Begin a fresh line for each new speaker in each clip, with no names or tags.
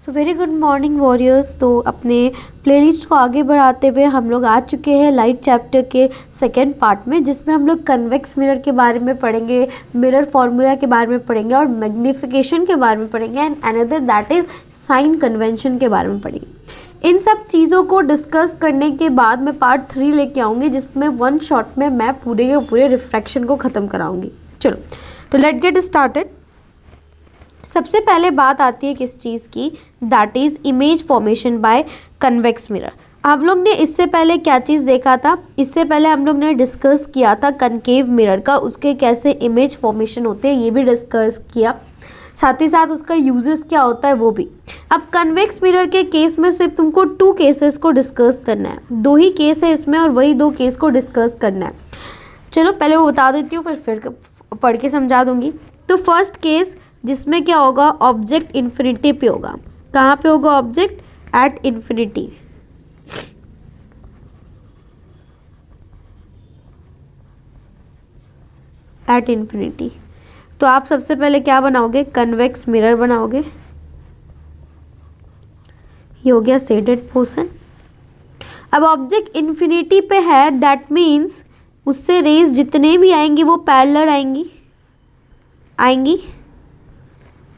So very good morning warriors. तो अपने playlist को आगे बढ़ाते हुए हम लोग आ चुके हैं लाइट चैप्टर के सेकेंड पार्ट में, जिसमें हम लोग कन्वेक्स मिरर के बारे में पढ़ेंगे, मिरर फार्मूला के बारे में पढ़ेंगे और मैग्निफिकेशन के बारे में पढ़ेंगे and another that is sine convention के बारे में पढ़ेंगे। इन सब चीज़ों को डिस्कस करने के बाद मैं पार्ट 3 लेके आऊँगी, जिसमें वन शॉट में मैं पूरे के पूरे रिफ्रैक्शन को ख़त्म कराऊँगी। चलो तो लेट गेट स्टार्टेड। सबसे पहले बात आती है किस चीज़ की, that is image formation bye convex mirror. हम लोग ने इससे पहले क्या चीज़ देखा था, इससे पहले हम लोग ने डिस्कस किया था कनकेव मिरर का, उसके कैसे इमेज फॉर्मेशन होते हैं ये भी डिस्कस किया, साथ ही साथ उसका यूजेस क्या होता है वो भी। अब कन्वेक्स मिरर के केस में सिर्फ तुमको 2 केसेस को डिस्कस करना है, 2 ही केस है इसमें और वही 2 केस को डिस्कस करना है। चलो पहले वो बता देती हूँ, फिर पढ़ के समझा दूंगी। तो फर्स्ट केस जिसमें क्या होगा, ऑब्जेक्ट इन्फिनिटी पे होगा। कहाँ पे होगा object? At infinity. At infinity. तो आप सबसे पहले क्या बनाओगे, कन्वेक्स मिरर बनाओगे। ये हो गया शेडेड पोर्शन। अब ऑब्जेक्ट इन्फिनिटी पे है, दैट मीन्स उससे रेज जितने भी आएंगी वो पैरेलल आएंगी।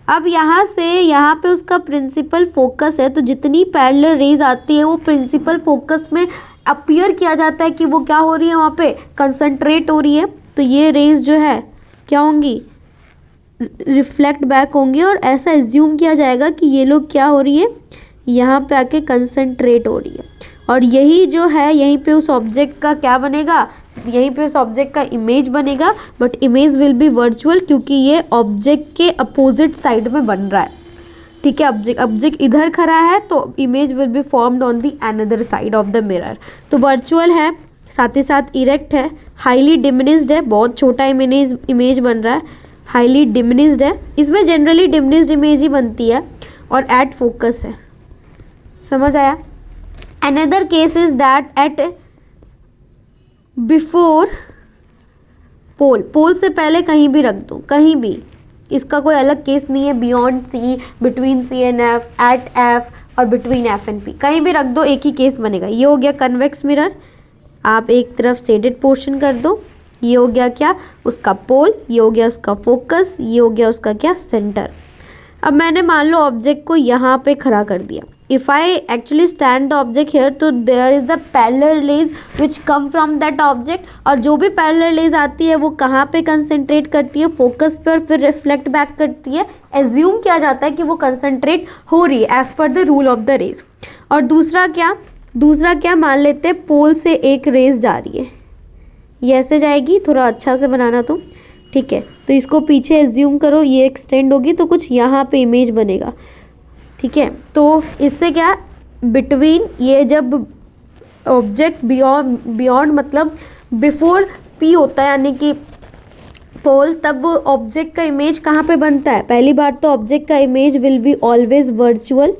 अब यहाँ से यहाँ पे उसका प्रिंसिपल फोकस है, तो जितनी पैरेलल रेज आती है वो प्रिंसिपल फोकस में अपीयर किया जाता है कि वो क्या हो रही है, वहाँ पे कंसंट्रेट हो रही है। तो ये रेज जो है क्या होंगी, रिफ्लेक्ट बैक होंगी और ऐसा एज्यूम किया जाएगा कि ये लोग क्या हो रही है, यहाँ पे आके कंसंट्रेट हो रही है। और यही जो है यहीं पे उस ऑब्जेक्ट का क्या बनेगा, यहीं पे उस ऑब्जेक्ट का इमेज बनेगा, but image will be virtual क्योंकि ये ऑब्जेक्ट के अपोजिट साइड में बन रहा है। ठीक है, ऑब्जेक्ट इधर खड़ा है तो image will be formed on the another side of the mirror. तो वर्चुअल है, साथ ही साथ इरेक्ट है, हाईली डिमिनिस्ड है, बहुत छोटा इमेज बन रहा है, हाईली डिमिनिस्ड है। इसमें जनरली डिमिनिस्ड इमेज ही बनती है और एट फोकस है। समझ आया? Another case is that at before pole से पहले कहीं भी रख दो, कहीं भी, इसका कोई अलग केस नहीं है। Beyond C, between C and F, at F और बिटवीन एफ एंड पी, कहीं भी रख दो, एक ही केस बनेगा। ये हो गया कन्वेक्स मिरर। आप एक तरफ शेडेड पोर्शन कर दो, ये हो गया क्या, उसका पोल, ये हो गया उसका फोकस, ये हो गया उसका क्या, सेंटर। अब मैंने मान लो ऑब्जेक्ट को यहाँ पे खड़ा कर दिया। If I actually stand the object here, तो there is the parallel rays which come from that object, और जो भी parallel rays आती है वो कहाँ पे कंसंट्रेट करती है, फोकस पे, और फिर रिफ्लेक्ट बैक करती है। एज्यूम किया जाता है कि वो कंसंट्रेट हो रही है एज पर the rule of the rays. और दूसरा क्या मान लेते हैं, पोल से एक रेज जा रही है, ये ऐसे जाएगी, थोड़ा अच्छा से बनाना तुम, ठीक है। तो इसको पीछे एज्यूम करो, ये एक्सटेंड होगी तो कुछ यहाँ पे इमेज बनेगा, ठीक है। तो इससे क्या, बिटवीन, ये जब ऑब्जेक्ट बियॉन्ड मतलब बिफोर पी होता है यानी कि पोल, तब ऑब्जेक्ट का इमेज कहाँ पे बनता है, पहली बार तो ऑब्जेक्ट का image will be always virtual,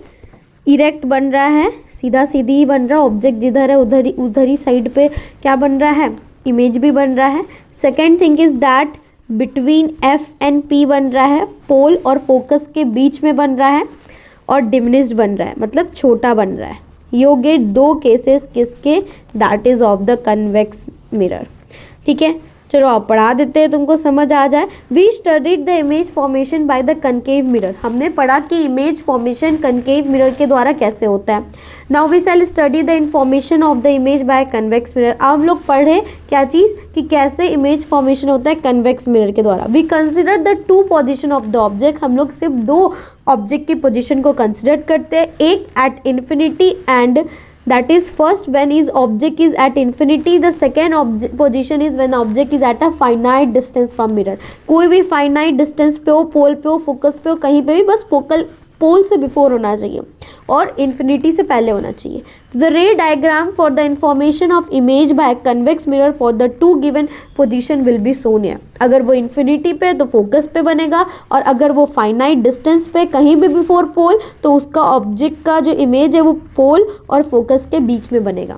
erect बन रहा है, सीधा सीधी ही बन रहा है, ऑब्जेक्ट जिधर है उधर ही साइड पे क्या बन रहा है, इमेज भी बन रहा है। Second thing is that between F and P बन रहा है, पोल और फोकस के बीच में बन रहा है, और डिमिनिस्ड बन रहा है मतलब छोटा बन रहा है। ये हो गए 2 केसेस किसके, that is of the convex mirror. ठीक है, चलो आप पढ़ा देते हैं, तुमको समझ आ जाए। We studied the image formation by the concave mirror. हमने पढ़ा कि इमेज फॉर्मेशन कनकेव मिरर के द्वारा कैसे होता है। Now we shall study the information of the image by convex mirror. अब हम लोग पढ़े क्या चीज़, कि कैसे इमेज फॉर्मेशन होता है कन्वेक्स मिरर के द्वारा। We consider the 2 position of the object. हम लोग सिर्फ 2 ऑब्जेक्ट की पोजिशन को कंसिडर करते हैं, एक at infinity and that is first when is object is at infinity, the second position is when object is at a finite distance from mirror। कोई भी finite distance पे हो, पोल पे हो, फोकस पे हो, कहीं पे भी, बस पोल से बिफोर होना चाहिए और इन्फिनिटी से पहले होना चाहिए। The ray diagram for the information of image by convex mirror for the 2 given position will be shown here. अगर वो इन्फिनिटी पे तो फोकस पे बनेगा, और अगर वो फाइनाइट डिस्टेंस पे कहीं भी बिफोर पोल तो उसका ऑब्जेक्ट का जो इमेज है वो पोल और फोकस के बीच में बनेगा।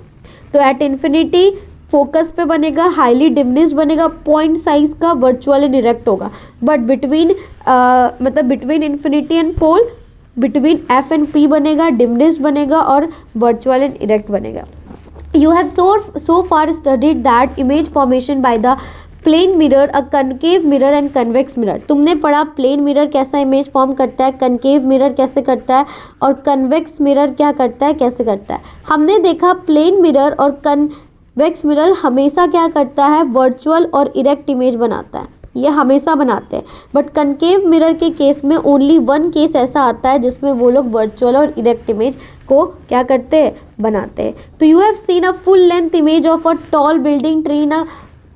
तो एट इन्फिनिटी फोकस पे बनेगा, हाईली डिमिनिस्ड बनेगा, पॉइंट साइज का, वर्चुअल एंड इरेक्ट होगा। But between infinity and pole between F and P बनेगा, डिमिनिश्ड बनेगा और वर्चुअल एंड इरेक्ट बनेगा. You have so far studied that image formation by the plane mirror, a concave mirror and convex mirror. तुमने पढ़ा plane mirror कैसा image form करता है, concave mirror कैसे करता है और कन्वेक्स मिरर क्या करता है, कैसे करता है. हमने देखा प्लेन मिरर और कन्वेक्स मिरर हमेशा क्या करता है, वर्चुअल और इरेक्ट इमेज बनाता है, ये हमेशा बनाते हैं. बट कनकेव मिरर के केस में ओनली वन केस ऐसा आता है जिसमें वो लोग वर्चुअल और इरेक्ट इमेज को क्या करते हैं, बनाते हैं. तो you have seen a full length image of a tall building tree in a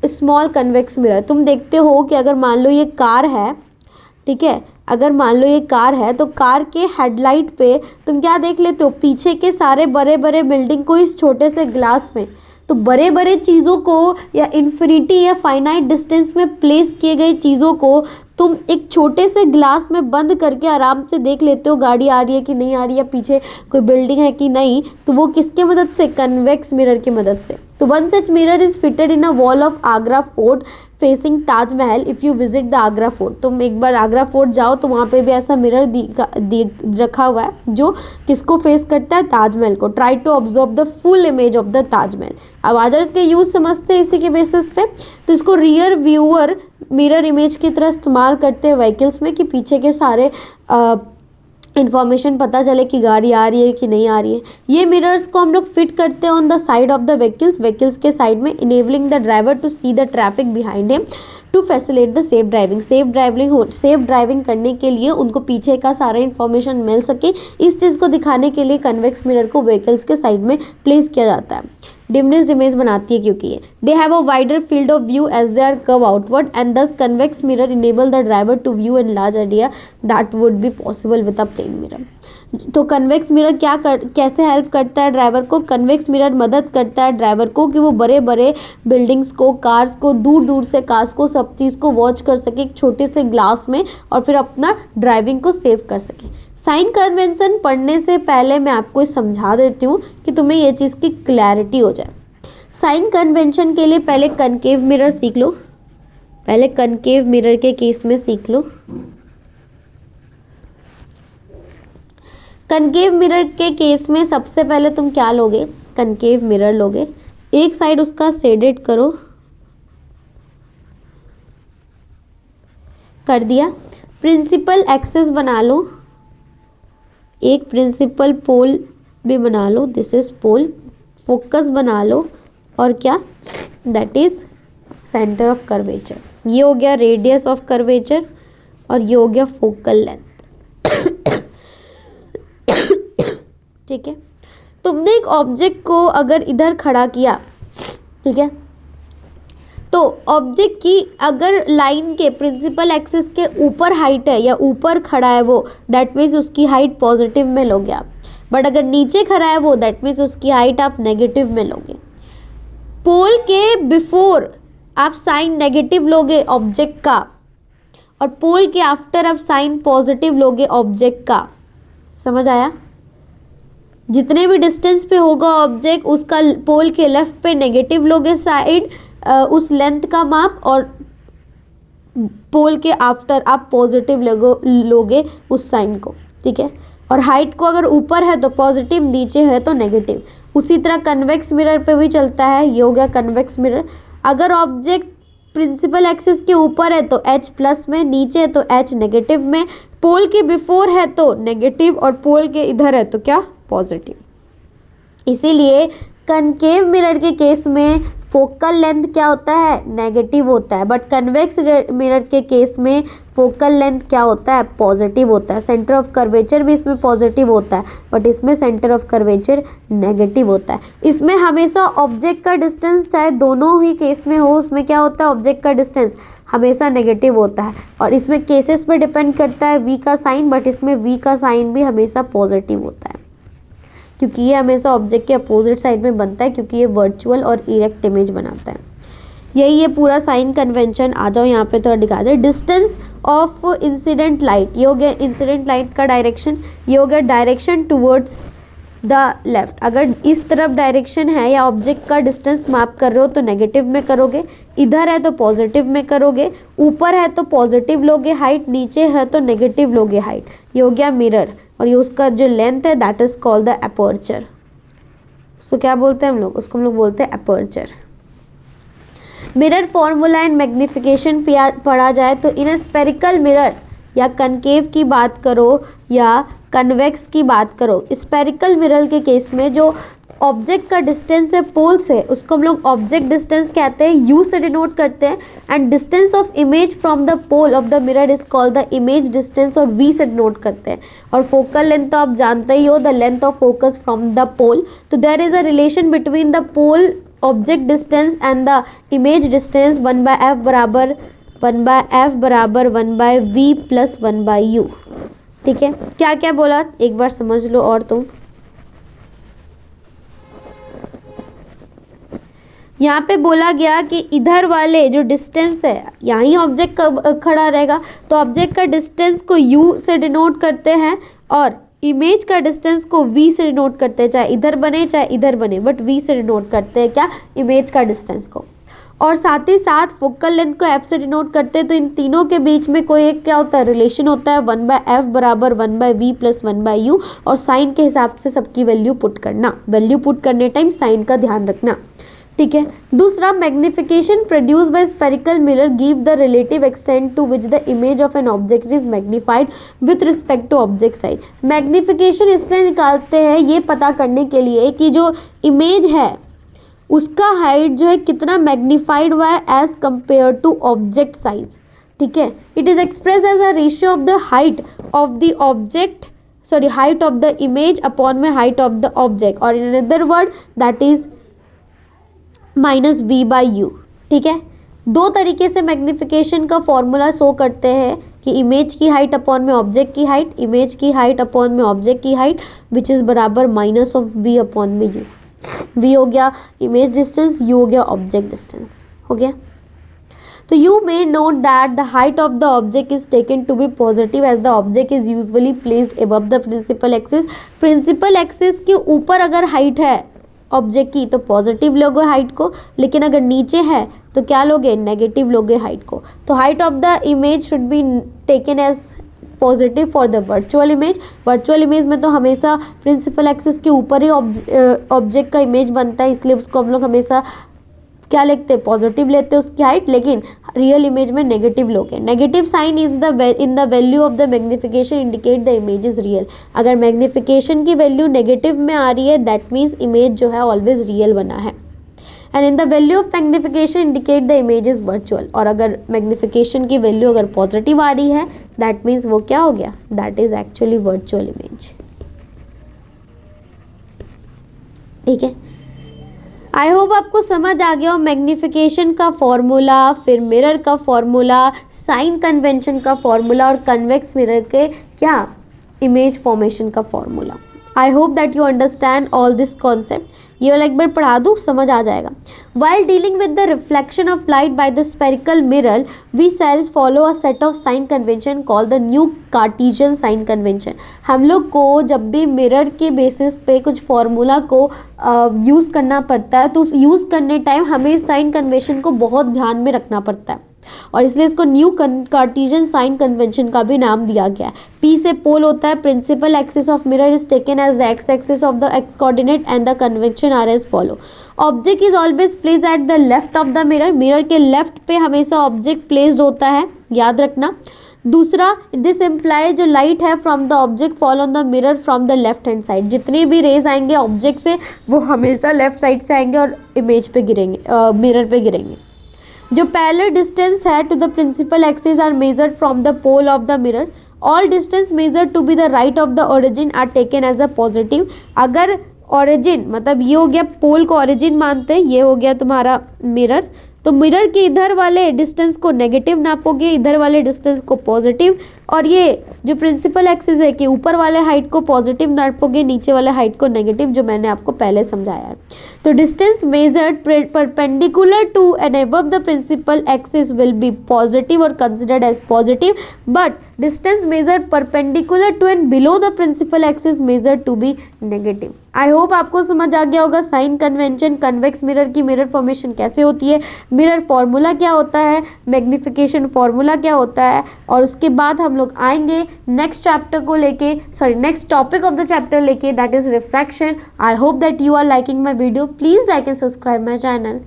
small convex mirror. तुम देखते हो कि अगर मान लो ये कार है, ठीक है, अगर मान लो ये कार है तो कार के हेडलाइट पे तुम क्या देख लेते हो, पीछे के सारे बड़े बड़े बिल्डिंग को इस छोटे से ग्लास में. तो बड़े बड़े चीज़ों को या इन्फिनिटी या फाइनाइट डिस्टेंस में प्लेस किए गए चीज़ों को तुम एक छोटे से ग्लास में बंद करके आराम से देख लेते हो, गाड़ी आ रही है कि नहीं आ रही है, पीछे कोई बिल्डिंग है कि नहीं. तो वो किसके मदद से, कन्वेक्स मिरर की मदद से. तो one such mirror is fitted in a wall of Agra fort facing Taj Mahal. If you visit the Agra fort, तुम एक बार आगरा फोर्ट जाओ तो वहाँ पे भी ऐसा मिरर रखा हुआ है जो किसको फेस करता है, ताजमहल को. Try to observe the full image of the Taj Mahal. अब आ जाओ इसके यूज समझते हैं इसी के बेसिस पे. तो इसको रियर व्यूअर मिरर इमेज की तरह इस्तेमाल करते हैं व्हीकल्स में कि पीछे के सारे इन्फॉर्मेशन पता चले कि गाड़ी आ रही है कि नहीं आ रही है. ये मिरर्स को हम लोग फिट करते हैं on the side of the vehicles के साइड में, enabling the driver to see the traffic behind him to facilitate the safe driving. Safe driving करने के लिए उनको पीछे का सारा इन्फॉर्मेशन मिल सके, इस चीज़ को दिखाने के लिए कन्वेक्स मिरर को व्हीकल्स के साइड में प्लेस किया जाता है. डिमिनिश्ड इमेज बनाती है क्योंकि ये they have a wider field of view as they are curve outward and thus convex mirror enable the driver to view an large area that would be possible with a plane mirror. तो convex mirror कैसे help करता है driver को, convex mirror मदद करता है driver को कि वो बड़े बड़े बिल्डिंग्स को, कार्स को, दूर दूर से कार्स को, सब चीज़ को वॉच कर सके एक छोटे से ग्लास में और फिर अपना ड्राइविंग को सेव कर सके. साइन कन्वेंशन पढ़ने से पहले मैं आपको समझा देती हूँ कि तुम्हें ये चीज़ की क्लैरिटी हो जाए. साइन कन्वेंशन के लिए पहले कनकेव मिरर सीख लो, पहले कनकेव मिरर के केस में सीख लो. कनकेव मिरर के केस में सबसे पहले तुम क्या लोगे, कनकेव मिरर लोगे, एक साइड उसका शेडेड करो, कर दिया. प्रिंसिपल एक्सिस बना लो, एक प्रिंसिपल पोल भी बना लो, दिस इज पोल. फोकस बना लो और क्या, that is centre of curvature. ये हो गया रेडियस ऑफ कर्वेचर और ये हो गया फोकल लेंथ. ठीक है. तुमने एक ऑब्जेक्ट को अगर इधर खड़ा किया, ठीक है, तो ऑब्जेक्ट की अगर लाइन के प्रिंसिपल एक्सिस के ऊपर हाइट है या ऊपर खड़ा है वो, दैट मीन्स उसकी हाइट पॉजिटिव में लोगे आप. बट अगर नीचे खड़ा है वो, दैट मीन्स उसकी हाइट आप नेगेटिव में लोगे. पोल के बिफोर आप साइन नेगेटिव लोगे ऑब्जेक्ट का और पोल के आफ्टर आप साइन पॉजिटिव लोगे ऑब्जेक्ट का. समझ आया? जितने भी डिस्टेंस पे होगा ऑब्जेक्ट उसका पोल के लेफ्ट पे नेगेटिव लोगे साइड, उस लेंथ का माप, और पोल के आफ्टर आप पॉजिटिव लोगे उस साइन को. ठीक है. और हाइट को अगर ऊपर है तो पॉजिटिव, नीचे है तो नेगेटिव. उसी तरह कन्वेक्स मिरर पे भी चलता है. ये हो गया कन्वेक्स मिरर. अगर ऑब्जेक्ट प्रिंसिपल एक्सिस के ऊपर है तो H प्लस में, नीचे है तो H नेगेटिव में, पोल के बिफोर है तो नेगेटिव और पोल के इधर है तो क्या, पॉजिटिव. इसीलिए कनकेव मिरर के केस में फोकल लेंथ क्या होता है, नेगेटिव होता है. बट कन्वेक्स मिरर के केस में फोकल लेंथ क्या होता है, पॉजिटिव होता है. सेंटर ऑफ कर्वेचर भी इसमें पॉजिटिव होता है बट इसमें सेंटर ऑफ कर्वेचर नेगेटिव होता है. इसमें हमेशा ऑब्जेक्ट का डिस्टेंस, चाहे दोनों ही केस में हो, उसमें क्या होता है, ऑब्जेक्ट का डिस्टेंस हमेशा नेगेटिव होता है. और इसमें केसेस पे डिपेंड करता है V का साइन, बट इसमें V का साइन भी हमेशा पॉजिटिव होता है क्योंकि ये हमेशा ऑब्जेक्ट के अपोजिट साइड में बनता है, क्योंकि ये वर्चुअल और इरेक्ट इमेज बनाता है. यही ये पूरा साइन कन्वेंशन. आ जाओ यहाँ पे थोड़ा दिखा दे. डिस्टेंस ऑफ इंसिडेंट लाइट, ये हो गया इंसिडेंट लाइट का डायरेक्शन. ये हो गया डायरेक्शन टूवर्ड्स द लेफ्ट. अगर इस तरफ डायरेक्शन है या ऑब्जेक्ट का डिस्टेंस माप कर रहे हो तो नेगेटिव में करोगे, इधर है तो पॉजिटिव में करोगे, ऊपर है तो पॉजिटिव लोगे हाइट, नीचे है तो नेगेटिव लोगे हाइट. ये हो गया मिरर और ये उसका जो लेंथ है that is called the aperture. उसको क्या बोलते हैं हम लोग? उसको हम लोग बोलते हैं aperture. Mirror formula and magnification पढ़ा जाए तो इन स्पेरिकल मिरर या कनकेव की बात करो या कन्वेक्स की बात करो, स्पेरिकल मिरर के केस में जो ऑब्जेक्ट का डिस्टेंस है पोल से उसको हम लोग ऑब्जेक्ट डिस्टेंस कहते हैं, यू से डिनोट करते हैं, and distance of image from the pole of the mirror is called the image distance और वी से डिनोट करते हैं। और फोकल लेंथ तो आप जानते ही हो, the length of focus from the pole. तो there is a relation between the pole object distance and the image distance 1/f बराबर 1/v प्लस 1/u। ठीक है, क्या क्या बोला एक बार समझ लो। और तुम यहाँ पे बोला गया कि इधर वाले जो डिस्टेंस है यहाँ ही ऑब्जेक्ट खड़ा रहेगा, तो ऑब्जेक्ट का डिस्टेंस को u से डिनोट करते हैं और इमेज का डिस्टेंस को v से डिनोट करते हैं, चाहे इधर बने चाहे इधर बने, बट v से डिनोट करते हैं क्या? इमेज का डिस्टेंस को। और साथ ही साथ फोकल लेंथ को f से डिनोट करते हैं। तो इन तीनों के बीच में कोई एक क्या होता है? रिलेशन होता है 1/f बराबर 1/v प्लस 1/u, और साइन के हिसाब से सबकी वैल्यू पुट करना। वैल्यू पुट करने टाइम साइन का ध्यान रखना। ठीक है। दूसरा, magnification produced by spherical mirror give the relative extent to which the image of an object is magnified with respect to object size. Magnification इसलिए निकालते हैं ये पता करने के लिए कि जो इमेज है उसका हाइट जो है कितना मैग्नीफाइड हुआ है as compare to object size. ठीक है, it is express as a ratio of the height of the object height of the image upon में हाइट ऑफ द ऑब्जेक्ट, और in other word that is -v/u। ठीक है, दो तरीके से magnification का फॉर्मूला शो करते हैं कि इमेज की हाइट अपॉन में ऑब्जेक्ट की हाइट, इमेज की हाइट अपॉन में ऑब्जेक्ट की हाइट विच इज़ बराबर -v अपॉन में u। v हो गया इमेज डिस्टेंस, u हो गया ऑब्जेक्ट डिस्टेंस। हो गया, तो you may note that the height of the object is taken to be positive as the object is usually placed above the principal axis। principal axis के ऊपर अगर height है object की तो पॉजिटिव लोगे हाइट को, लेकिन अगर नीचे है तो क्या लोगे? नेगेटिव लोगे हाइट को। तो height of the image should be taken as positive for the virtual image. Virtual image में तो हमेशा प्रिंसिपल एक्सिस के ऊपर ही ऑब्जेक्ट का इमेज बनता है, इसलिए उसको हम लोग हमेशा क्या लिखते हैं? पॉजिटिव लेते हैं उसकी हाइट, लेकिन रियल इमेज में नेगेटिव लोगे। Negative sign is in the value of the magnification indicate the image is real. अगर मैग्निफिकेशन की वैल्यू नेगेटिव में आ रही है दैट मीन्स इमेज जो है ऑलवेज रियल बना है। And in the value of magnification indicate the image is virtual. और अगर मैग्निफिकेशन की वैल्यू अगर पॉजिटिव आ रही है दैट मीन्स वो क्या हो गया? That is actually virtual image. ठीक है, आई होप आपको समझ आ गया हो मैग्निफिकेशन का फॉर्मूला, फिर मिरर का फॉर्मूला, साइन कन्वेंशन का फॉर्मूला और कन्वेक्स मिरर के क्या? इमेज फॉर्मेशन का formula. I hope that you understand all this concept. ये वाला एक बार पढ़ा दूँ, समझ आ जाएगा। While dealing with the reflection of light by the spherical mirror we shall follow a set of sign convention called the new Cartesian sign convention. हम लोग को जब भी मिरर के बेसिस पे कुछ फॉर्मूला को यूज़ करना पड़ता है तो उस यूज़ करने टाइम हमें साइन कन्वेंशन को बहुत ध्यान में रखना पड़ता है, और इसलिए इसको न्यू कार्टेशियन साइन कन्वेंशन का भी नाम दिया गया है। P से पोल होता है, principal axis of mirror is taken as the X axis of the X coordinate and the convention are as follow. Object is always placed at the left of the mirror. Mirror के left पे हमेशा object placed होता है, याद रखना। दूसरा, this imply जो लाइट है from the object fall on the mirror from the left hand side. जितने भी रेज आएंगे ऑब्जेक्ट से वो हमेशा लेफ्ट साइड से आएंगे और इमेज पे गिरेंगे, मिरर पे गिरेंगे। जो पैरेलल डिस्टेंस है to the principal axis are measured from the pole of the mirror. All distance measured to be the right of the origin are taken as a positive. अगर origin मतलब ये हो गया पोल को ओरिजिन मानते हैं, ये हो गया तुम्हारा मिरर, तो मिरर के इधर वाले डिस्टेंस को नेगेटिव नापोगे, इधर वाले डिस्टेंस को पॉजिटिव, और ये जो प्रिंसिपल एक्सिस है कि ऊपर वाले हाइट को पॉजिटिव नापोगे, नीचे वाले हाइट को नेगेटिव, जो मैंने आपको पहले समझाया है। तो distance measured perpendicular to and above the principal axis will be positive और considered as positive, but distance measured perpendicular to and below the principal axis measured to be negative. I hope आपको समझ आ गया होगा sign convention, convex mirror की mirror formation कैसे होती है, मिरर फॉर्मूला क्या होता है, मैग्निफिकेशन फॉर्मूला क्या होता है, और उसके बाद हम लोग आएंगे नेक्स्ट चैप्टर को लेके, sorry next topic of the chapter लेके, that is refraction. I hope that you are liking my video. Please like and subscribe my channel.